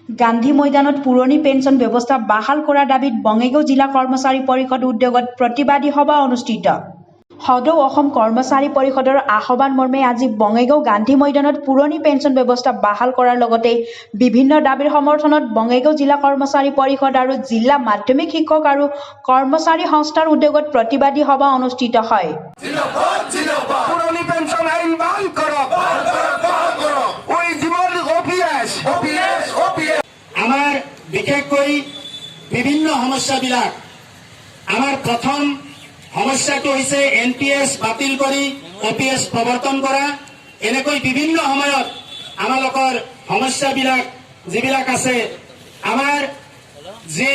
গান্ধী ময়দানত পুৰণি পেঞ্চন ব্যৱস্থা বাহাল কৰাৰ দাবীত বঙাইগাঁও জিলা কৰ্মচাৰী পৰিষদ উদ্যোগত প্ৰতিবাদী সভা অনুষ্ঠিত। সদৌ অসম কৰ্মচাৰী পৰিষদৰ আহ্বান মৰ্মে আজি বঙাইগাঁও গান্ধী ময়দানত পুৰণি পেঞ্চন ব্যৱস্থা বাহাল কৰাৰ লগতে বিভিন্ন দাবীৰ সমৰ্থনত বঙাইগাঁও জিলা কৰ্মচাৰী পৰিষদ আৰু জিলা মাধ্যমিক শিক্ষক আৰু কৰ্মচাৰী সংস্থাৰ উদ্যোগত প্ৰতিবাদী সভা অনুষ্ঠিত হয়। আমাৰ বিশেষকৈ বিভিন্ন সমস্যাবিলাক আমাৰ প্ৰথম সমস্যাটো হৈছে NPS বাতিল কৰি OPS প্ৰৱৰ্তন কৰা। এনেকৈ বিভিন্ন সময়ত আমালোকৰ সমস্যাবিলাক যিবিলাক আছে, আমাৰ যি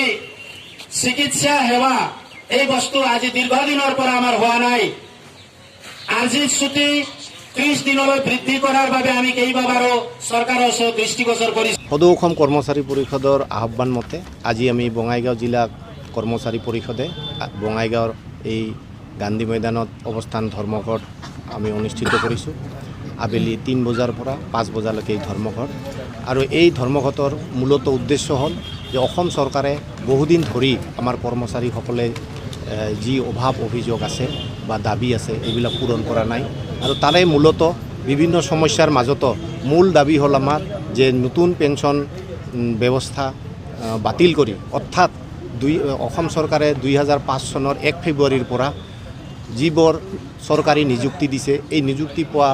চিকিৎসা সেৱা এই বস্তু আজি দীৰ্ঘদিনৰ পৰা আমাৰ হোৱা নাই। আৰ্জিত ছুটি 30 দিনলৈ বৃদ্ধি কৰাৰ বাবে আমি কেইবাবাৰো চৰকাৰৰ ওচৰত দৃষ্টিগোচৰ কৰিছোঁ। সদৌ অসম কৰ্মচাৰী পৰিষদৰ আহ্বান মতে আজি আমি বঙাইগাঁও জিলা কৰ্মচাৰী পৰিষদে বঙাইগাঁৱৰ এই গান্ধী ময়দানত অৱস্থান ধৰ্মঘট আমি অনুষ্ঠিত কৰিছোঁ। আবেলি 3 বজাৰ পৰা 5 বজালৈকে এই ধৰ্মঘট, আৰু এই ধৰ্মঘটৰ মূলত উদ্দেশ্য হ'ল যে অসম চৰকাৰে বহুদিন ধৰি আমাৰ কৰ্মচাৰীসকলে যি অভাৱ অভিযোগ আছে বা দাবী আছে এইবিলাক পূৰণ কৰা নাই, আৰু তাৰে মূলত বিভিন্ন সমস্যাৰ মাজতো মূল দাবী হ'ল আমাৰ যে নতুন পেঞ্চন ব্যৱস্থা বাতিল কৰি, অৰ্থাৎ অসম চৰকাৰে 2005 চনৰ 1 ফেব্ৰুৱাৰীৰ পৰা যিবোৰ চৰকাৰী নিযুক্তি দিছে, এই নিযুক্তি পোৱা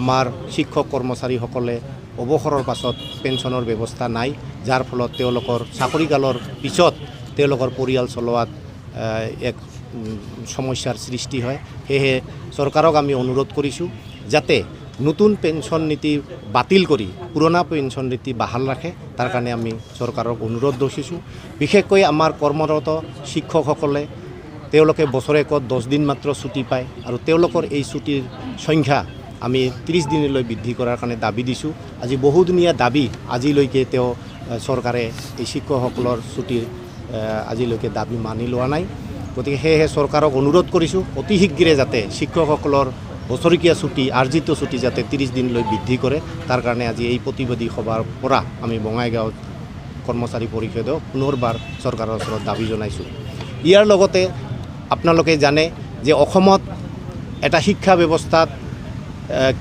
আমাৰ শিক্ষক কৰ্মচাৰীসকলে অৱসৰৰ পাছত পেঞ্চনৰ ব্যৱস্থা নাই, যাৰ ফলত তেওঁলোকৰ চাকৰিকালৰ পিছত তেওঁলোকৰ পৰিয়াল চলোৱাত এক সমস্যাৰ সৃষ্টি হয়। সেয়েহে চৰকাৰক আমি অনুৰোধ কৰিছোঁ যাতে নতুন পেঞ্চন নীতি বাতিল কৰি পুৰণা পেঞ্চন নীতি বাহাল ৰাখে, তাৰ কাৰণে আমি চৰকাৰক অনুৰোধ ৰাখিছোঁ। বিশেষকৈ আমাৰ কৰ্মৰত শিক্ষকসকলে তেওঁলোকে বছৰেকত 10 দিন মাত্ৰ ছুটি পায়, আৰু তেওঁলোকৰ এই ছুটিৰ সংখ্যা আমি 30 দিনলৈ বৃদ্ধি কৰাৰ কাৰণে দাবী দিছোঁ। আজি বহুদিনীয়া দাবী, আজিলৈকে চৰকাৰে এই শিক্ষকসকলৰ ছুটিৰ আজিলৈকে দাবী মানি লোৱা নাই। গতিকে সেয়েহে চৰকাৰক অনুৰোধ কৰিছোঁ অতি শীঘ্ৰে যাতে শিক্ষকসকলৰ বছৰেকীয়া ছুটি, আৰ্জিত ছুটি যাতে 30 দিনলৈ বৃদ্ধি কৰে, তাৰ কাৰণে আজি এই প্ৰতিবাদী সভাৰ পৰা আমি বঙাইগাঁও কৰ্মচাৰী পৰিষদে পুনৰবাৰ চৰকাৰৰ ওচৰত দাবী জনাইছোঁ। ইয়াৰ লগতে আপোনালোকে জানে যে অসমত এটা শিক্ষা ব্যৱস্থাত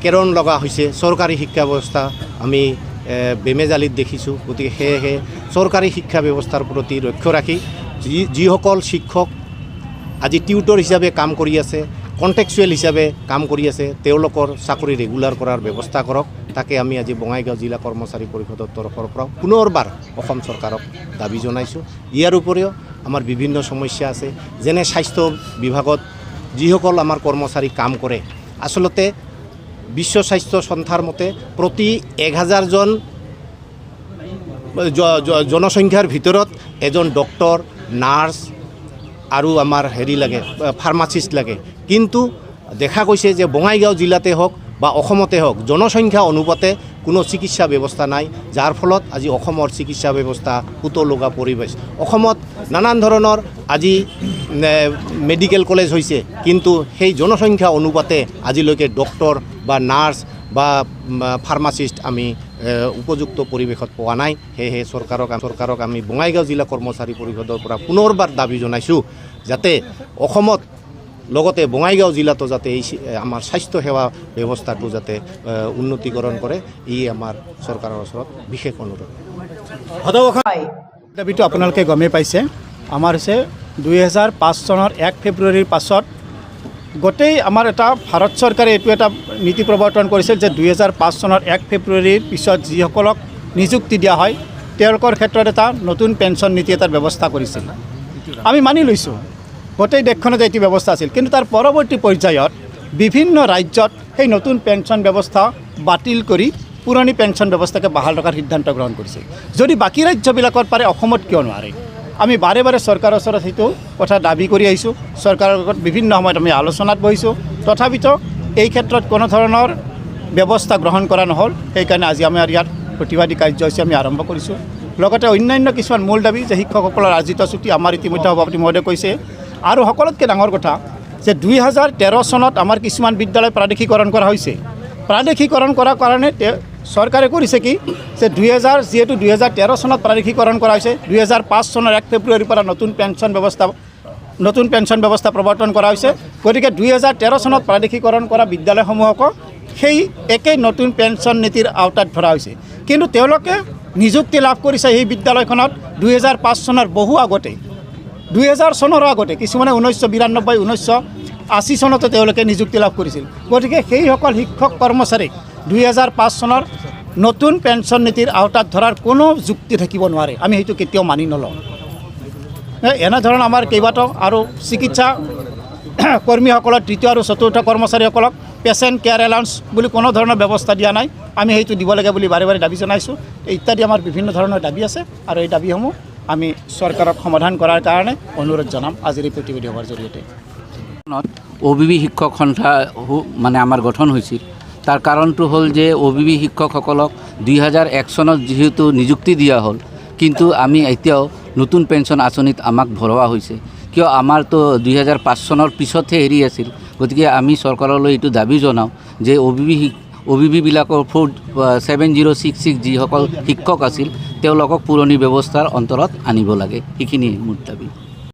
কেৰণ লগা হৈছে, চৰকাৰী শিক্ষা ব্যৱস্থা আমি বেমেজালিত দেখিছোঁ। গতিকে সেয়েহে চৰকাৰী শিক্ষা ব্যৱস্থাৰ প্ৰতি লক্ষ্য ৰাখি যিসকল শিক্ষক আজি টিউটৰ হিচাপে কাম কৰি আছে, কণ্টেক্সুৱেল হিচাপে কাম কৰি আছে, তেওঁলোকৰ চাকৰি ৰেগুলাৰ কৰাৰ ব্যৱস্থা কৰক। তাকে আমি আজি বঙাইগাঁও জিলা কৰ্মচাৰী পৰিষদৰ তৰফৰ পৰা পুনৰবাৰ অসম চৰকাৰক দাবী জনাইছোঁ। ইয়াৰ উপৰিও আমাৰ বিভিন্ন সমস্যা আছে, যেনে স্বাস্থ্য বিভাগত যিসকল আমাৰ কৰ্মচাৰী কাম কৰে, আচলতে বিশ্ব স্বাস্থ্য সংস্থাৰ মতে প্ৰতি 1000জন জনসংখ্যাৰ ভিতৰত এজন ডক্টৰ, নাৰ্ছ আৰু আমাৰ লাগে ফাৰ্মাচিষ্ট লাগে, কিন্তু দেখা গৈছে যে বঙাইগাঁও জিলাতে হওক বা অসমতে হওক জনসংখ্যা অনুপাতে কোনো চিকিৎসা ব্যৱস্থা নাই, যাৰ ফলত আজি অসমৰ চিকিৎসা ব্যৱস্থা পুতলগা পৰিৱেশ। অসমত নানান ধৰণৰ আজি মেডিকেল কলেজ হৈছে, কিন্তু সেই জনসংখ্যা অনুপাতে আজিলৈকে ডক্টৰ বা নাৰ্ছ বা ফাৰ্মাচিষ্ট আমি উপযুক্ত পৰিৱেশত পোৱা নাই। সেয়েহে চৰকাৰক আমি বঙাইগাঁও জিলা কৰ্মচাৰী পৰিষদৰ পৰা পুনৰবাৰ দাবী জনাইছোঁ যাতে অসমত লগতে বঙাইগাঁও জিলাতো যাতে এই আমাৰ স্বাস্থ্য সেৱা ব্যৱস্থাটো যাতে উন্নতিকৰণ কৰে, ই আমাৰ চৰকাৰৰ ওচৰত বিশেষ অনুৰোধ। দাবীটো আপোনালোকে গমেই পাইছে, আমাৰ হৈছে 2005 চনৰ 1 ফেব্ৰুৱাৰীৰ পাছত গোটেই আমাৰ এটা ভাৰত চৰকাৰে এইটো এটা নীতি প্ৰৱৰ্তন কৰিছিল যে 2005 চনৰ 1 ফেব্ৰুৱাৰীৰ পিছত যিসকলক নিযুক্তি দিয়া হয় তেওঁলোকৰ ক্ষেত্ৰত এটা নতুন পেঞ্চন নীতি এটাৰ ব্যৱস্থা কৰিছিল। আমি মানি লৈছোঁ গোটেই দেশখনত এইটো ব্যৱস্থা আছিল, কিন্তু তাৰ পৰৱৰ্তী পৰ্যায়ত বিভিন্ন ৰাজ্যত সেই নতুন পেঞ্চন ব্যৱস্থা বাতিল কৰি পুৰণি পেঞ্চন ব্যৱস্থাকে বাহাল ৰখাৰ সিদ্ধান্ত গ্ৰহণ কৰিছে। যদি বাকী ৰাজ্যবিলাকত পাৰে, অসমত কিয় নোৱাৰে? আমি বাৰে বাৰে চৰকাৰৰ ওচৰত সেইটো কথা দাবী কৰি আহিছোঁ। চৰকাৰৰ লগত বিভিন্ন সময়ত আমি আলোচনাত বহিছোঁ, তথাপিতো এই ক্ষেত্ৰত কোনো ধৰণৰ ব্যৱস্থা গ্ৰহণ কৰা নহ'ল। সেইকাৰণে আজি আমাৰ ইয়াত প্ৰতিবাদী কাৰ্যসূচী আমি আৰম্ভ কৰিছোঁ। লগতে অন্যান্য কিছুমান মূল দাবী যে শিক্ষকসকলৰ আৰ্জিত ছুটি আমাৰ ইতিমধ্যে সভাপতি মহোদয়ে কৈছে, আৰু সকলোতকৈ ডাঙৰ কথা যে 2013 চনত আমাৰ কিছুমান বিদ্যালয় প্ৰাদেশিকৰণ কৰা হৈছে। প্ৰাদেশিকৰণ কৰাৰ কাৰণে চৰকাৰে কৰিছে কি যে যিহেতু 2013 চনত প্ৰাদেশিকৰণ কৰা হৈছে 2005 চনৰ 1 ফেব্ৰুৱাৰীৰ পৰা নতুন পেঞ্চন ব্যৱস্থা প্ৰৱৰ্তন কৰা হৈছে। গতিকে 2013 চনত প্ৰাদেশিকৰণ কৰা বিদ্যালয়সমূহকো সেই একেই নতুন পেঞ্চন নীতিৰ আওতাত ধৰা হৈছে। কিন্তু তেওঁলোকে নিযুক্তি লাভ কৰিছে সেই বিদ্যালয়খনত 2005 চনৰ বহু আগতে 2000 চনৰো আগতে কিছুমানে 1992 1980 চনতে তেওঁলোকে নিযুক্তি লাভ কৰিছিল। গতিকে সেইসকল শিক্ষক কৰ্মচাৰীক 2005 চনৰ নতুন পেঞ্চন নীতিৰ আওতাত ধৰাৰ কোনো যুক্তি থাকিব নোৱাৰে। আমি সেইটো কেতিয়াও মানি নলওঁ। এনেধৰণৰ আমাৰ কেইবাটাও আৰু চিকিৎসা কৰ্মীসকলৰ তৃতীয় আৰু চতুৰ্থ কৰ্মচাৰীসকলক পেচেণ্ট কেয়াৰ এলাউন্স বুলি কোনো ধৰণৰ ব্যৱস্থা দিয়া নাই। আমি সেইটো দিব লাগে বুলি বাৰে বাৰে দাবী জনাইছোঁ। ইত্যাদি আমাৰ বিভিন্ন ধৰণৰ দাবী আছে আৰু এই দাবীসমূহ আমি চৰকাৰক সমাধান কৰাৰ কাৰণে অনুৰোধ জনাম আজিৰ এই প্ৰতিবাদী সভাৰ জৰিয়তে। OBB শিক্ষক সন্থা মানে আমাৰ গঠন হৈছিল। তাৰ কাৰণটো হ'ল যে OBB শিক্ষকসকলক 2001 চনত যিহেতু নিযুক্তি দিয়া হ'ল, কিন্তু আমি এতিয়াও নতুন পেঞ্চন আঁচনিত আমাক ভৰোৱা হৈছে। কিয় আমাৰতো 2005 চনৰ পিছতহে হেৰি আছিল। গতিকে আমি চৰকাৰলৈ এইটো দাবী জনাওঁ যে OBBবিলাকৰ 7066 যিসকল শিক্ষক আছিল তেওঁলোকক পুৰণি ব্যৱস্থাৰ অন্তৰত আনিব লাগে। সেইখিনিয়ে মোৰ দাবী।